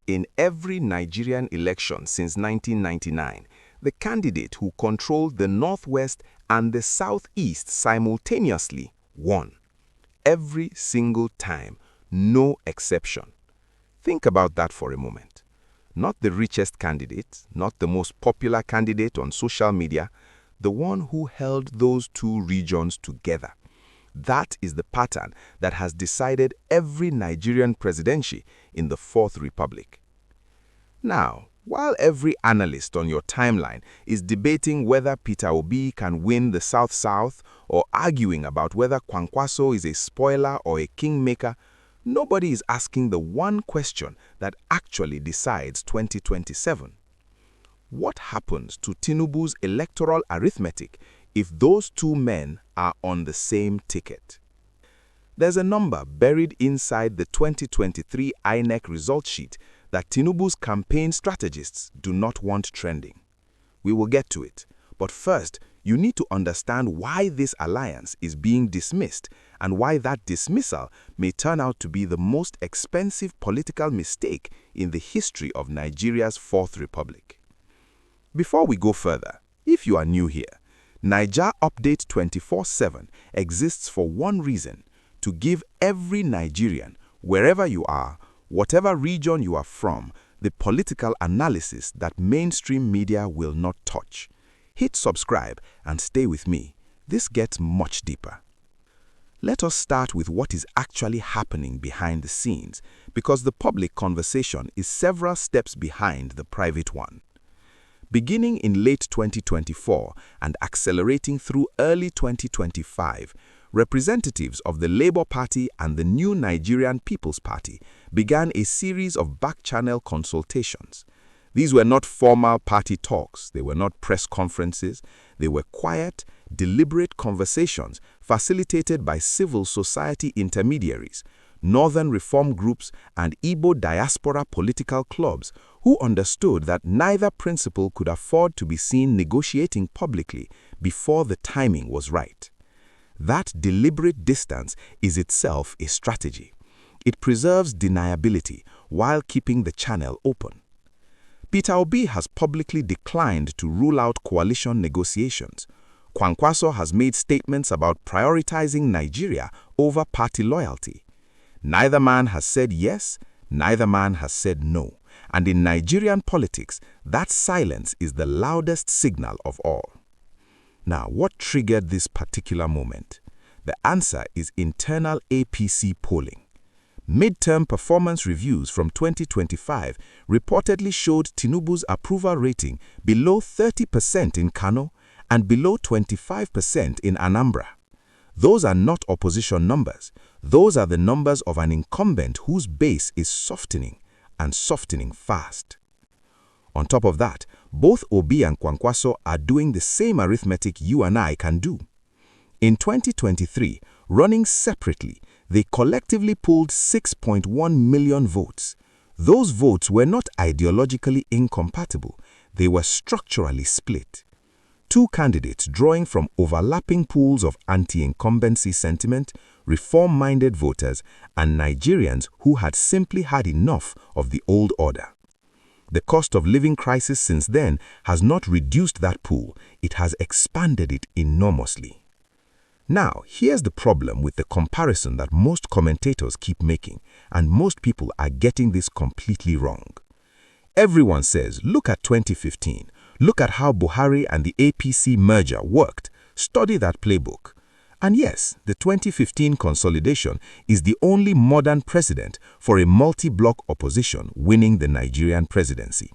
In every Nigerian election since 1999, the candidate who controlled the Northwest and the Southeast simultaneously won. Every single time, no exception. Think about that for a moment. Not the richest candidate, not the most popular candidate on social media, the one who held those two regions together. That is the pattern that has decided every Nigerian presidency in the Fourth Republic. Now, while every analyst on your timeline is debating whether Peter Obi can win the South-South or arguing about whether Kwankwaso is a spoiler or a kingmaker, nobody is asking the one question that actually decides 2027. What happens to Tinubu's electoral arithmetic if those two men are on the same ticket? There's a number buried inside the 2023 INEC result sheet that Tinubu's campaign strategists do not want trending. We will get to it, but first, you need to understand why this alliance is being dismissed and why that dismissal may turn out to be the most expensive political mistake in the history of Nigeria's Fourth Republic. Before we go further, if you are new here, Naija Update 24/7 exists for one reason: to give every Nigerian, wherever you are, whatever region you are from, the political analysis that mainstream media will not touch. Hit subscribe and stay with me. This gets much deeper. Let us start with what is actually happening behind the scenes, because the public conversation is several steps behind the private one. Beginning in late 2024 and accelerating through early 2025, representatives of the Labour Party and the New Nigerian People's Party began a series of back-channel consultations. These were not formal party talks, they were not press conferences, they were quiet, deliberate conversations facilitated by civil society intermediaries, Northern reform groups, and Igbo diaspora political clubs who understood that neither principal could afford to be seen negotiating publicly before the timing was right. That deliberate distance is itself a strategy. It preserves deniability while keeping the channel open. Peter Obi has publicly declined to rule out coalition negotiations. Kwankwaso has made statements about prioritizing Nigeria over party loyalty. Neither man has said yes, neither man has said no. And in Nigerian politics, that silence is the loudest signal of all. Now, what triggered this particular moment? The answer is internal APC polling. Midterm performance reviews from 2025 reportedly showed Tinubu's approval rating below 30% in Kano and below 25% in Anambra. Those are not opposition numbers. Those are the numbers of an incumbent whose base is softening, and softening fast. On top of that, both Obi and Kwankwaso are doing the same arithmetic you and I can do. In 2023, running separately, they collectively polled 6.1 million votes. Those votes were not ideologically incompatible, they were structurally split. Two candidates drawing from overlapping pools of anti-incumbency sentiment, reform-minded voters, and Nigerians who had simply had enough of the old order. The cost of living crisis since then has not reduced that pool, it has expanded it enormously. Now, here's the problem with the comparison that most commentators keep making, and most people are getting this completely wrong. Everyone says, look at 2015, look at how Buhari and the APC merger worked, study that playbook. And yes, the 2015 consolidation is the only modern precedent for a multi-bloc opposition winning the Nigerian presidency.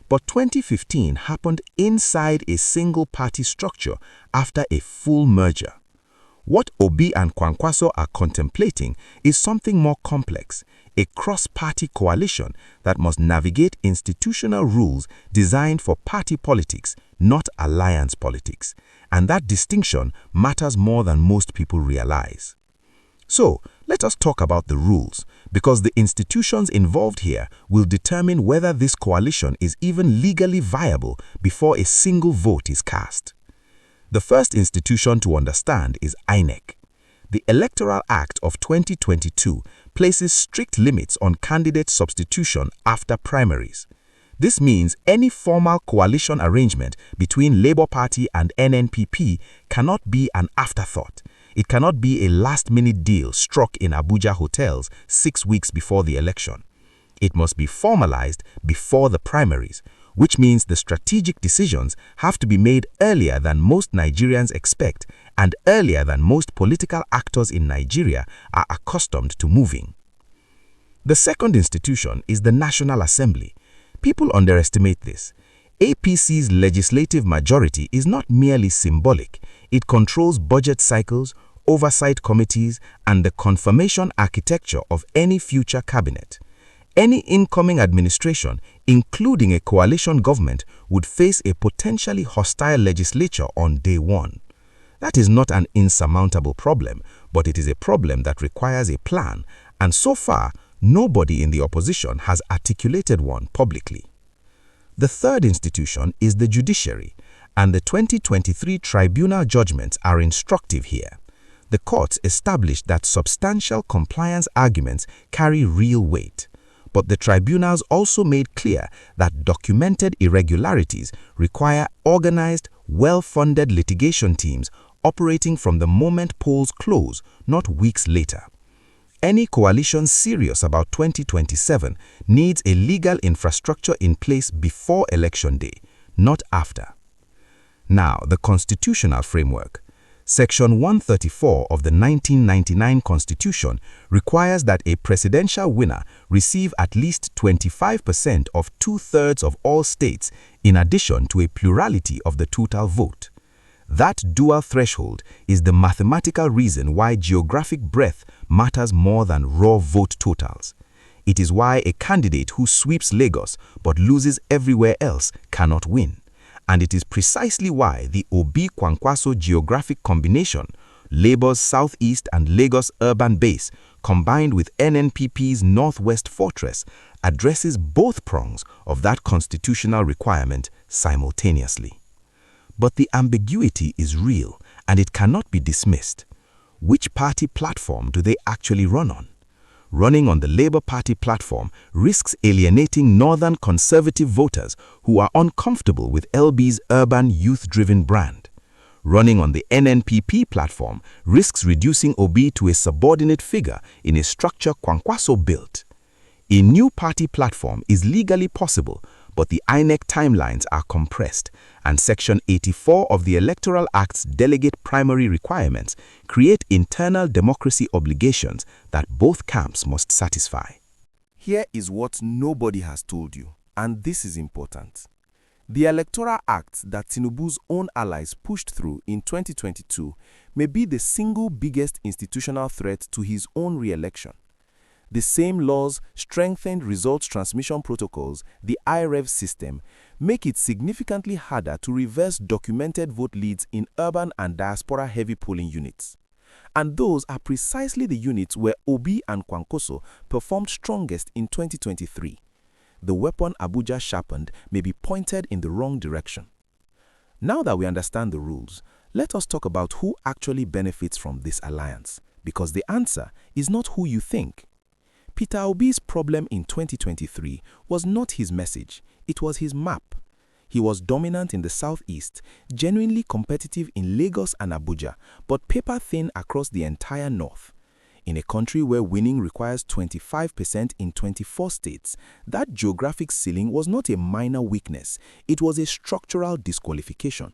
But 2015 happened inside a single-party structure after a full merger. What Obi and Kwankwaso are contemplating is something more complex, a cross-party coalition that must navigate institutional rules designed for party politics, not alliance politics. And that distinction matters more than most people realize. So, let us talk about the rules, because the institutions involved here will determine whether this coalition is even legally viable before a single vote is cast. The first institution to understand is INEC. The Electoral Act of 2022 places strict limits on candidate substitution after primaries. This means any formal coalition arrangement between Labour Party and NNPP cannot be an afterthought. It cannot be a last-minute deal struck in Abuja hotels 6 weeks before the election. It must be formalized before the primaries, which means the strategic decisions have to be made earlier than most Nigerians expect and earlier than most political actors in Nigeria are accustomed to moving. The second institution is the National Assembly. People underestimate this. APC's legislative majority is not merely symbolic. It controls budget cycles, oversight committees, and the confirmation architecture of any future cabinet. Any incoming administration, including a coalition government, would face a potentially hostile legislature on day one. That is not an insurmountable problem, but it is a problem that requires a plan, and so far, nobody in the opposition has articulated one publicly. The third institution is the judiciary, and the 2023 tribunal judgments are instructive here. The courts established that substantial compliance arguments carry real weight. But the tribunals also made clear that documented irregularities require organized, well-funded litigation teams operating from the moment polls close, not weeks later. Any coalition serious about 2027 needs a legal infrastructure in place before election day, not after. Now, the constitutional framework. Section 134 of the 1999 Constitution requires that a presidential winner receive at least 25% of 2/3 of all states in addition to a plurality of the total vote. That dual threshold is the mathematical reason why geographic breadth matters more than raw vote totals. It is why a candidate who sweeps Lagos but loses everywhere else cannot win. And it is precisely why the Obi Kwankwaso geographic combination, Labour's southeast and Lagos urban base, combined with NNPP's northwest fortress, addresses both prongs of that constitutional requirement simultaneously. But the ambiguity is real, and it cannot be dismissed. Which party platform do they actually run on? Running on the Labour Party platform risks alienating northern conservative voters who are uncomfortable with LB's urban youth-driven brand. Running on the NNPP platform risks reducing Obi to a subordinate figure in a structure Kwankwaso built. A new party platform is legally possible, but the INEC timelines are compressed, and Section 84 of the Electoral Act's delegate primary requirements create internal democracy obligations that both camps must satisfy. Here is what nobody has told you, and this is important. The Electoral Act that Tinubu's own allies pushed through in 2022 may be the single biggest institutional threat to his own re-election. The same laws, strengthened results transmission protocols, the IREV system, make it significantly harder to reverse documented vote leads in urban and diaspora-heavy polling units. And those are precisely the units where Obi and Kwankwaso performed strongest in 2023. The weapon Abuja sharpened may be pointed in the wrong direction. Now that we understand the rules, let us talk about who actually benefits from this alliance, because the answer is not who you think. Peter Obi's problem in 2023 was not his message, it was his map. He was dominant in the southeast, genuinely competitive in Lagos and Abuja, but paper-thin across the entire north. In a country where winning requires 25% in 24 states, that geographic ceiling was not a minor weakness, it was a structural disqualification.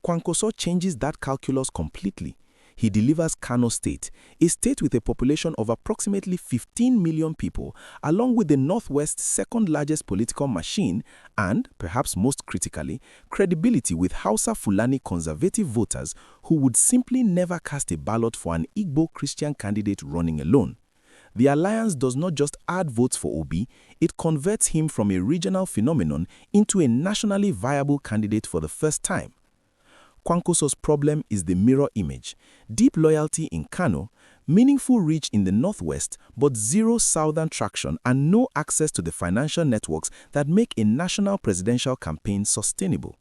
Kwankwaso changes that calculus completely. He delivers Kano State, a state with a population of approximately 15 million people, along with the Northwest's second-largest political machine and, perhaps most critically, credibility with Hausa Fulani conservative voters who would simply never cast a ballot for an Igbo Christian candidate running alone. The alliance does not just add votes for Obi, it converts him from a regional phenomenon into a nationally viable candidate for the first time. Kwankwaso's problem is the mirror image: deep loyalty in Kano, meaningful reach in the northwest, but zero southern traction and no access to the financial networks that make a national presidential campaign sustainable.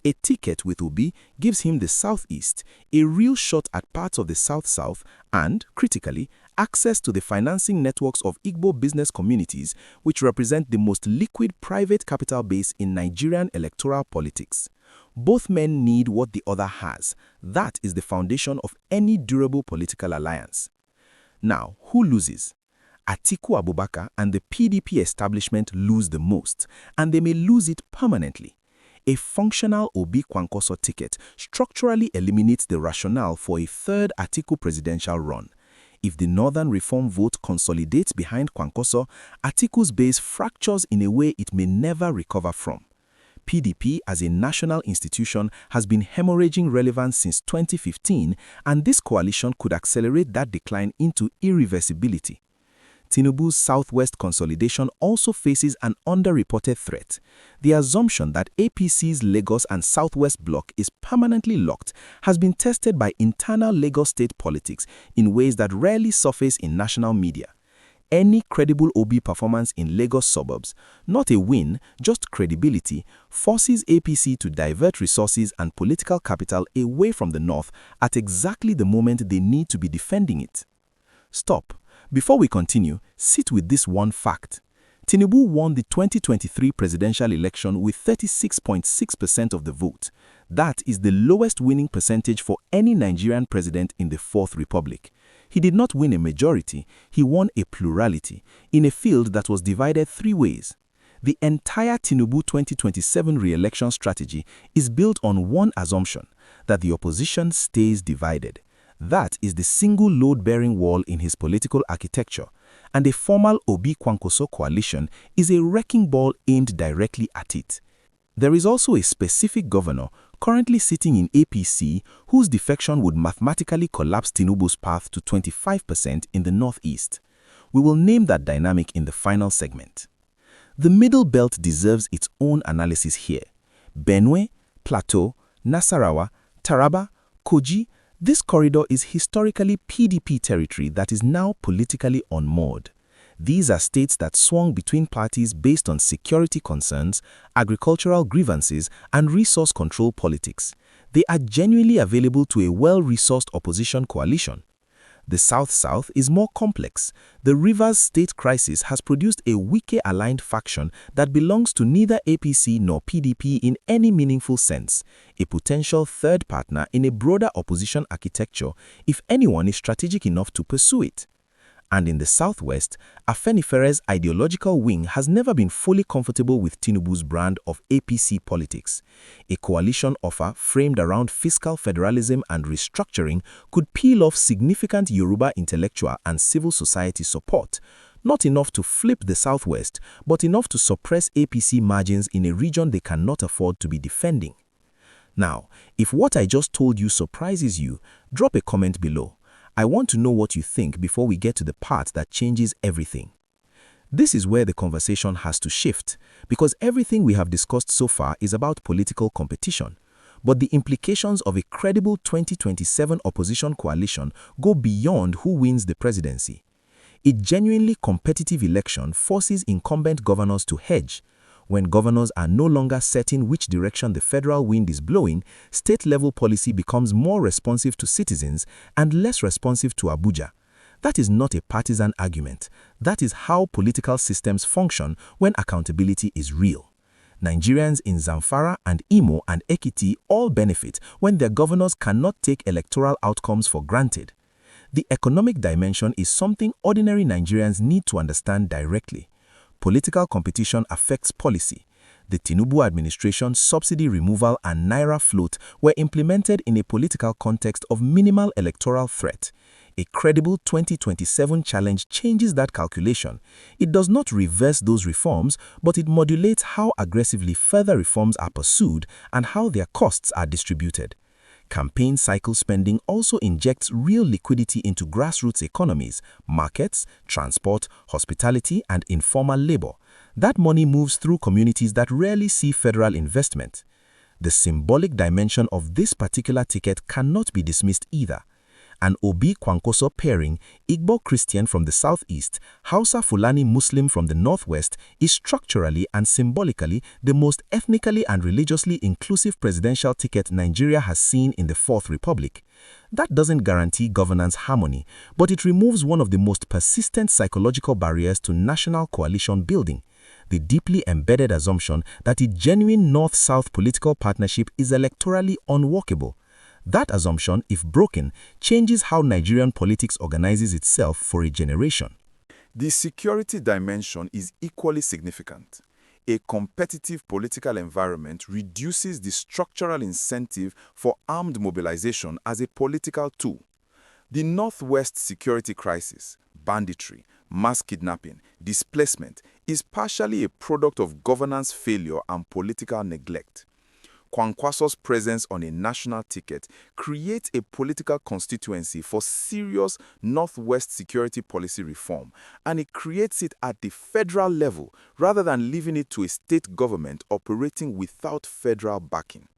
A ticket with Obi gives him the southeast, a real shot at parts of the south-south, and, critically, access to the financing networks of Igbo business communities, which represent the most liquid private capital base in Nigerian electoral politics. Both men need what the other has. That is the foundation of any durable political alliance. Now, who loses? Atiku Abubakar and the PDP establishment lose the most, and they may lose it permanently. A functional Obi Kwankwaso ticket structurally eliminates the rationale for a third Atiku presidential run. If the Northern Reform vote consolidates behind Kwankwaso, Atiku's base fractures in a way it may never recover from. PDP as a national institution has been hemorrhaging relevance since 2015, and this coalition could accelerate that decline into irreversibility. Tinubu's southwest consolidation also faces an underreported threat. The assumption that APC's Lagos and Southwest bloc is permanently locked has been tested by internal Lagos state politics in ways that rarely surface in national media. Any credible Obi performance in Lagos suburbs, not a win, just credibility, forces APC to divert resources and political capital away from the north at exactly the moment they need to be defending it. Stop. Before we continue, sit with this one fact. Tinubu won the 2023 presidential election with 36.6% of the vote. That is the lowest winning percentage for any Nigerian president in the Fourth Republic. He did not win a majority, he won a plurality, in a field that was divided three ways. The entire Tinubu 2027 re-election strategy is built on one assumption, that the opposition stays divided. That is the single load-bearing wall in his political architecture, and a formal Obi Kwankwaso coalition is a wrecking ball aimed directly at it. There is also a specific governor currently sitting in APC whose defection would mathematically collapse Tinubu's path to 25% in the northeast. We will name that dynamic in the final segment. The Middle Belt deserves its own analysis here. Benue, Plateau, Nasarawa, Taraba, Kogi. This corridor is historically PDP territory that is now politically unmoored. These are states that swung between parties based on security concerns, agricultural grievances, and resource control politics. They are genuinely available to a well-resourced opposition coalition. The South-South is more complex. The Rivers state crisis has produced a Wike-aligned faction that belongs to neither APC nor PDP in any meaningful sense, a potential third partner in a broader opposition architecture if anyone is strategic enough to pursue it. And in the Southwest, Afenifere's ideological wing has never been fully comfortable with Tinubu's brand of APC politics. A coalition offer framed around fiscal federalism and restructuring could peel off significant Yoruba intellectual and civil society support, not enough to flip the Southwest, but enough to suppress APC margins in a region they cannot afford to be defending. Now, if what I just told you surprises you, drop a comment below. I want to know what you think before we get to the part that changes everything. This is where the conversation has to shift, because everything we have discussed so far is about political competition. But the implications of a credible 2027 opposition coalition go beyond who wins the presidency. A genuinely competitive election forces incumbent governors to hedge. When governors are no longer certain which direction the federal wind is blowing, state-level policy becomes more responsive to citizens and less responsive to Abuja. That is not a partisan argument. That is how political systems function when accountability is real. Nigerians in Zamfara and Imo and Ekiti all benefit when their governors cannot take electoral outcomes for granted. The economic dimension is something ordinary Nigerians need to understand directly. Political competition affects policy. The Tinubu administration's subsidy removal and Naira float were implemented in a political context of minimal electoral threat. A credible 2027 challenge changes that calculation. It does not reverse those reforms, but it modulates how aggressively further reforms are pursued and how their costs are distributed. Campaign cycle spending also injects real liquidity into grassroots economies, markets, transport, hospitality, and informal labor. That money moves through communities that rarely see federal investment. The symbolic dimension of this particular ticket cannot be dismissed either. an Obi Kwankwaso pairing, Igbo Christian from the southeast, Hausa Fulani Muslim from the northwest, is structurally and symbolically the most ethnically and religiously inclusive presidential ticket Nigeria has seen in the Fourth Republic. That doesn't guarantee governance harmony, but it removes one of the most persistent psychological barriers to national coalition building: the deeply embedded assumption that a genuine North-South political partnership is electorally unworkable. That assumption, if broken, changes how Nigerian politics organizes itself for a generation. The security dimension is equally significant. A competitive political environment reduces the structural incentive for armed mobilization as a political tool. The Northwest security crisis, banditry, mass kidnapping, displacement, is partially a product of governance failure and political neglect. Kwankwaso's presence on a national ticket creates a political constituency for serious Northwest security policy reform, and it creates it at the federal level rather than leaving it to a state government operating without federal backing.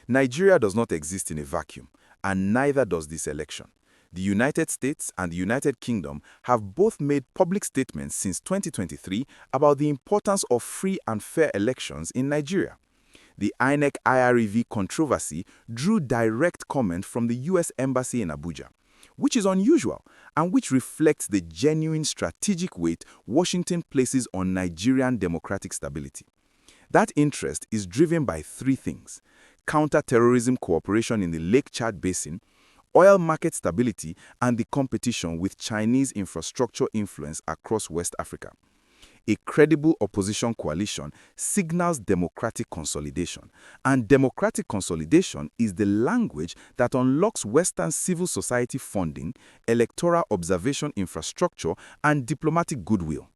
Nigeria does not exist in a vacuum, and neither does this election. The United States and the United Kingdom have both made public statements since 2023 about the importance of free and fair elections in Nigeria. The INEC IREV controversy drew direct comment from the U.S. Embassy in Abuja, which is unusual and which reflects the genuine strategic weight Washington places on Nigerian democratic stability. That interest is driven by three things: counter-terrorism cooperation in the Lake Chad Basin, oil market stability, and the competition with Chinese infrastructure influence across West Africa. A credible opposition coalition signals democratic consolidation, and democratic consolidation is the language that unlocks Western civil society funding, electoral observation infrastructure, and diplomatic goodwill.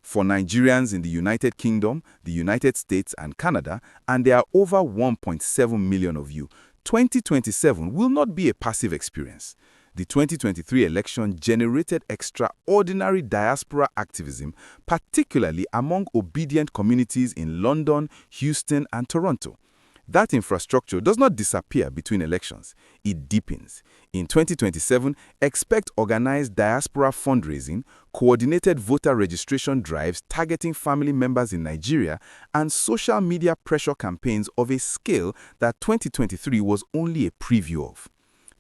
For Nigerians in the United Kingdom, the United States, and Canada, and there are over 1.7 million of you, 2027 will not be a passive experience. The 2023 election generated extraordinary diaspora activism, particularly among obedient communities in London, Houston, and Toronto. That infrastructure does not disappear between elections, it deepens. In 2027, expect organized diaspora fundraising, coordinated voter registration drives targeting family members in Nigeria, and social media pressure campaigns of a scale that 2023 was only a preview of.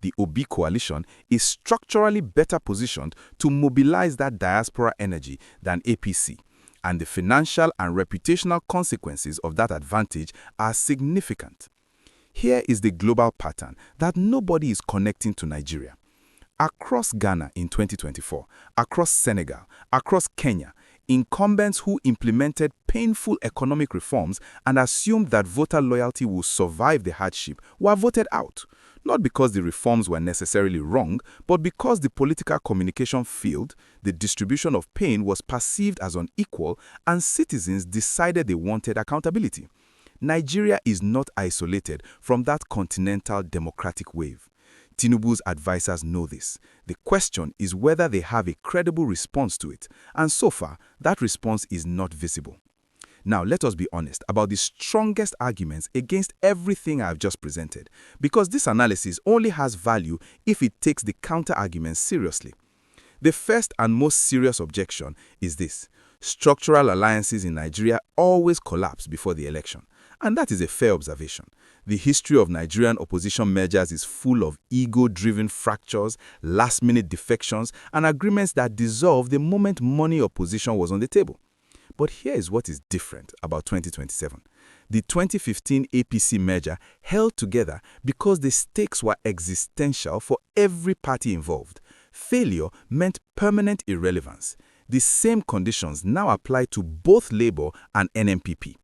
The Obi coalition is structurally better positioned to mobilize that diaspora energy than APC, and the financial and reputational consequences of that advantage are significant. Here is the global pattern that nobody is connecting to Nigeria. Across Ghana in 2024, across Senegal, across Kenya, incumbents who implemented painful economic reforms and assumed that voter loyalty will survive the hardship were voted out. Not because the reforms were necessarily wrong, but because the political communication failed, the distribution of pain was perceived as unequal, and citizens decided they wanted accountability. Nigeria is not isolated from that continental democratic wave. Tinubu's advisors know this. The question is whether they have a credible response to it, and so far, that response is not visible. Now, let us be honest about the strongest arguments against everything I have just presented, because this analysis only has value if it takes the counter-arguments seriously. The first and most serious objection is this: structural alliances in Nigeria always collapse before the election. And that is a fair observation. The history of Nigerian opposition mergers is full of ego-driven fractures, last-minute defections, and agreements that dissolve the moment money opposition was on the table. But here is what is different about 2027. The 2015 APC merger held together because the stakes were existential for every party involved. Failure meant permanent irrelevance. The same conditions now apply to both Labour and NNPP.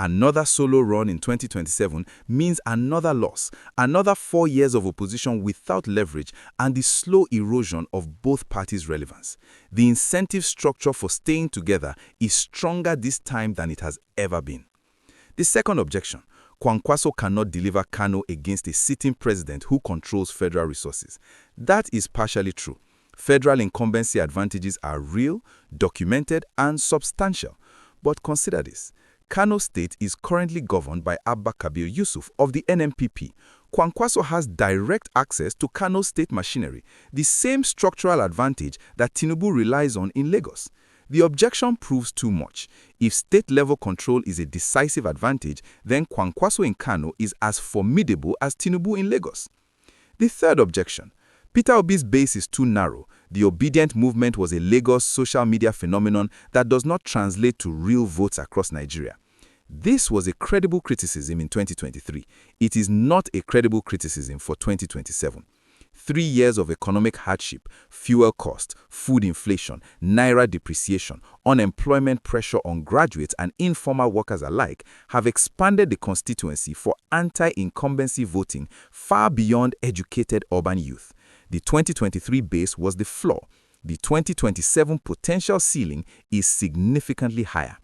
Another solo run in 2027 means another loss, another 4 years of opposition without leverage, and the slow erosion of both parties' relevance. The incentive structure for staying together is stronger this time than it has ever been. The second objection: Kwankwaso cannot deliver Kano against a sitting president who controls federal resources. That is partially true. Federal incumbency advantages are real, documented, and substantial. But consider this: Kano State is currently governed by Abba Kabir Yusuf of the NNPP, Kwankwaso has direct access to Kano's state machinery, the same structural advantage that Tinubu relies on in Lagos. The objection proves too much. If state-level control is a decisive advantage, then Kwankwaso in Kano is as formidable as Tinubu in Lagos. The third objection. Peter Obi's base is too narrow. The obedient movement was a Lagos social media phenomenon that does not translate to real votes across Nigeria. This was a credible criticism in 2023. It is not a credible criticism for 2027. 3 years of economic hardship, fuel cost, food inflation, naira depreciation, unemployment pressure on graduates and informal workers alike have expanded the constituency for anti-incumbency voting far beyond educated urban youth. The 2023 base was the floor. The 2027 potential ceiling is significantly higher.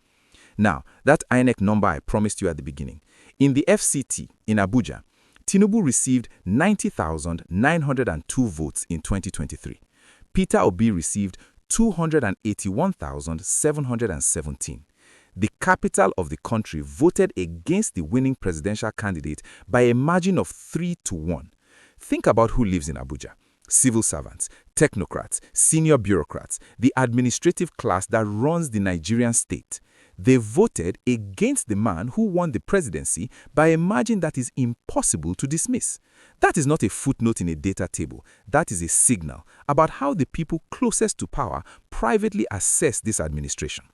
Now, that INEC number I promised you at the beginning. In the FCT in Abuja, Tinubu received 90,902 votes in 2023. Peter Obi received 281,717. The capital of the country voted against the winning presidential candidate by a margin of 3-1. Think about who lives in Abuja. Civil servants, technocrats, senior bureaucrats, the administrative class that runs the Nigerian state. They voted against the man who won the presidency by a margin that is impossible to dismiss. That is not a footnote in a data table. That is a signal about how the people closest to power privately assess this administration.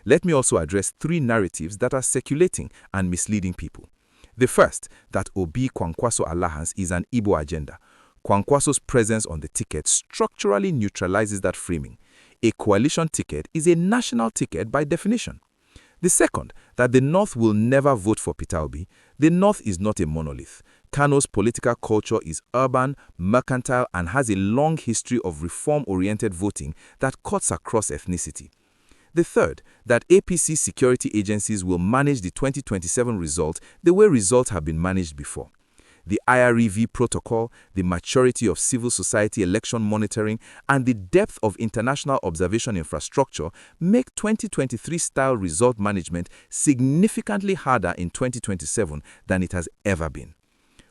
Let me also address 3 narratives that are circulating and misleading people. The first, that Obi Kwankwaso alliance is an Igbo agenda. Kwankwaso's presence on the ticket structurally neutralizes that framing. A coalition ticket is a national ticket by definition. The second, that the North will never vote for Peter Obi. The North is not a monolith. Kano's political culture is urban, mercantile, and has a long history of reform-oriented voting that cuts across ethnicity. The third, that APC security agencies will manage the 2027 result the way results have been managed before. The IREV protocol, the maturity of civil society election monitoring, and the depth of international observation infrastructure make 2023-style result management significantly harder in 2027 than it has ever been.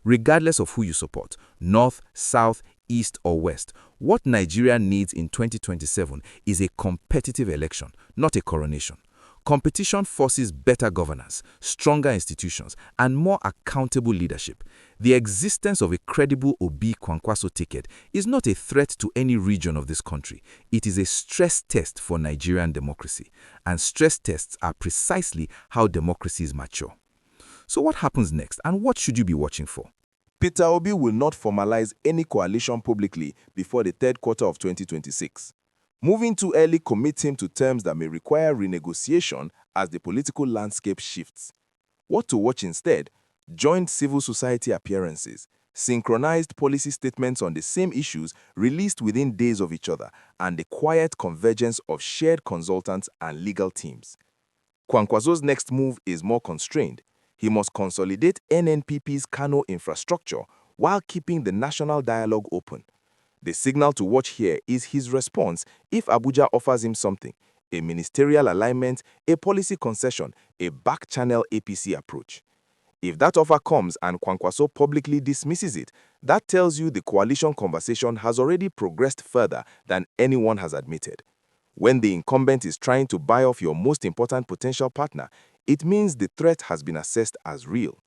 Regardless of who you support, North, South, East, or West, what Nigeria needs in 2027 is a competitive election, not a coronation. Competition forces better governance, stronger institutions, and more accountable leadership. The existence of a credible Obi Kwankwaso ticket is not a threat to any region of this country. It is a stress test for Nigerian democracy, and stress tests are precisely how democracies mature. So what happens next, and what should you be watching for? Peter Obi will not formalize any coalition publicly before the third quarter of 2026. Moving too early commits him to terms that may require renegotiation as the political landscape shifts. What to watch instead? Joint civil society appearances, synchronized policy statements on the same issues released within days of each other, and the quiet convergence of shared consultants and legal teams. Kwankwaso's next move is more constrained. He must consolidate NNPP's Kano infrastructure while keeping the national dialogue open. The signal to watch here is his response if Abuja offers him something: a ministerial alignment, a policy concession, a back-channel APC approach. If that offer comes and Kwankwaso publicly dismisses it, that tells you the coalition conversation has already progressed further than anyone has admitted. When the incumbent is trying to buy off your most important potential partner, it means the threat has been assessed as real.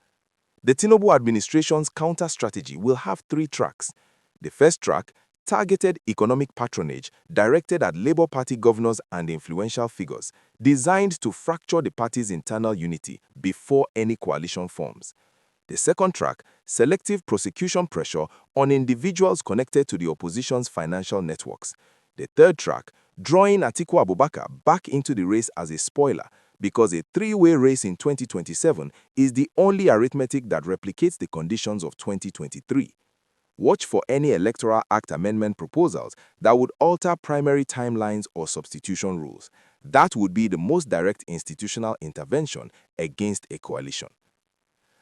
The Tinubu administration's counter-strategy will have 3 tracks. The first track, targeted economic patronage directed at Labour Party governors and influential figures, designed to fracture the party's internal unity before any coalition forms. The second track, selective prosecution pressure on individuals connected to the opposition's financial networks. The third track, drawing Atiku Abubakar back into the race as a spoiler, because a 3-way race in 2027 is the only arithmetic that replicates the conditions of 2023. Watch for any Electoral Act amendment proposals that would alter primary timelines or substitution rules. That would be the most direct institutional intervention against a coalition.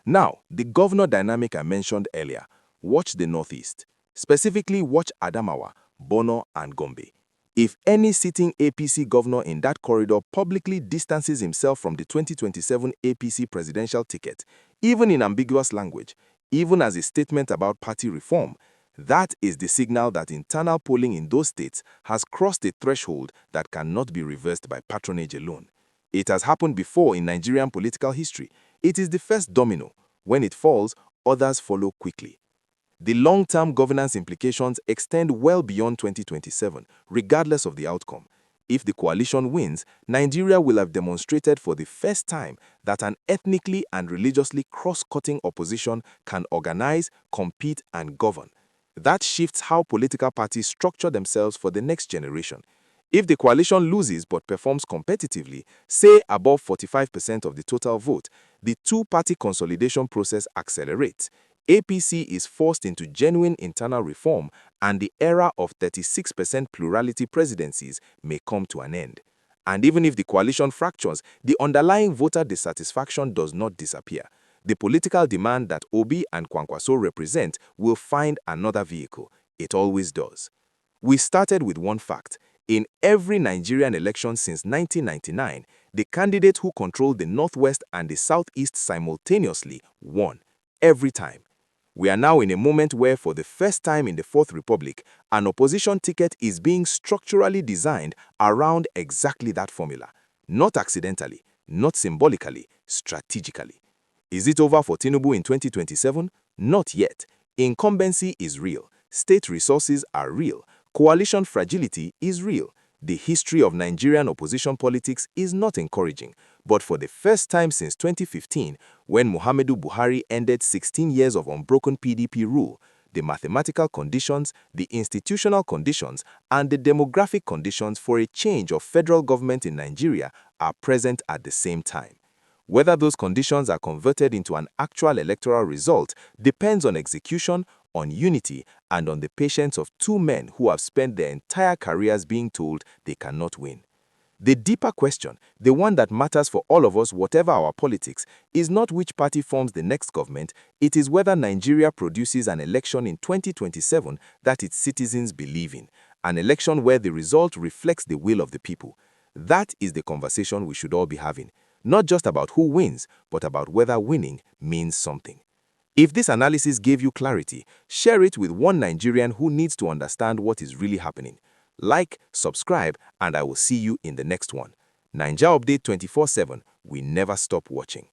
Now, the governor dynamic I mentioned earlier. Watch the Northeast. Specifically, watch Adamawa, Bono, and Gombe. If any sitting APC governor in that corridor publicly distances himself from the 2027 APC presidential ticket, even in ambiguous language, even as a statement about party reform. That is the signal that internal polling in those states has crossed a threshold that cannot be reversed by patronage alone. It has happened before in Nigerian political history. It is the first domino. When it falls, others follow quickly. The long-term governance implications extend well beyond 2027, regardless of the outcome. If the coalition wins, Nigeria will have demonstrated for the first time that an ethnically and religiously cross-cutting opposition can organize, compete, and govern. That shifts how political parties structure themselves for the next generation. If the coalition loses but performs competitively, say above 45% of the total vote, the two-party consolidation process accelerates. APC is forced into genuine internal reform, and the era of 36% plurality presidencies may come to an end. And even if the coalition fractures, the underlying voter dissatisfaction does not disappear. The political demand that Obi and Kwankwaso represent will find another vehicle. It always does. We started with one fact. In every Nigerian election since 1999, the candidate who controlled the Northwest and the Southeast simultaneously won. Every time. We are now in a moment where, for the first time in the Fourth Republic, an opposition ticket is being structurally designed around exactly that formula. Not accidentally, not symbolically, strategically. Is it over for Tinubu in 2027? Not yet. Incumbency is real. State resources are real. Coalition fragility is real. The history of Nigerian opposition politics is not encouraging, but for the first time since 2015, when Muhammadu Buhari ended 16 years of unbroken PDP rule, the mathematical conditions, the institutional conditions, and the demographic conditions for a change of federal government in Nigeria are present at the same time. Whether those conditions are converted into an actual electoral result depends on execution, on unity, and on the patience of two men who have spent their entire careers being told they cannot win. The deeper question, the one that matters for all of us whatever our politics, is not which party forms the next government, it is whether Nigeria produces an election in 2027 that its citizens believe in, an election where the result reflects the will of the people. That is the conversation we should all be having, not just about who wins, but about whether winning means something. If this analysis gave you clarity, share it with one Nigerian who needs to understand what is really happening. Like, subscribe, and I will see you in the next one. Naija Update 24/7. We never stop watching.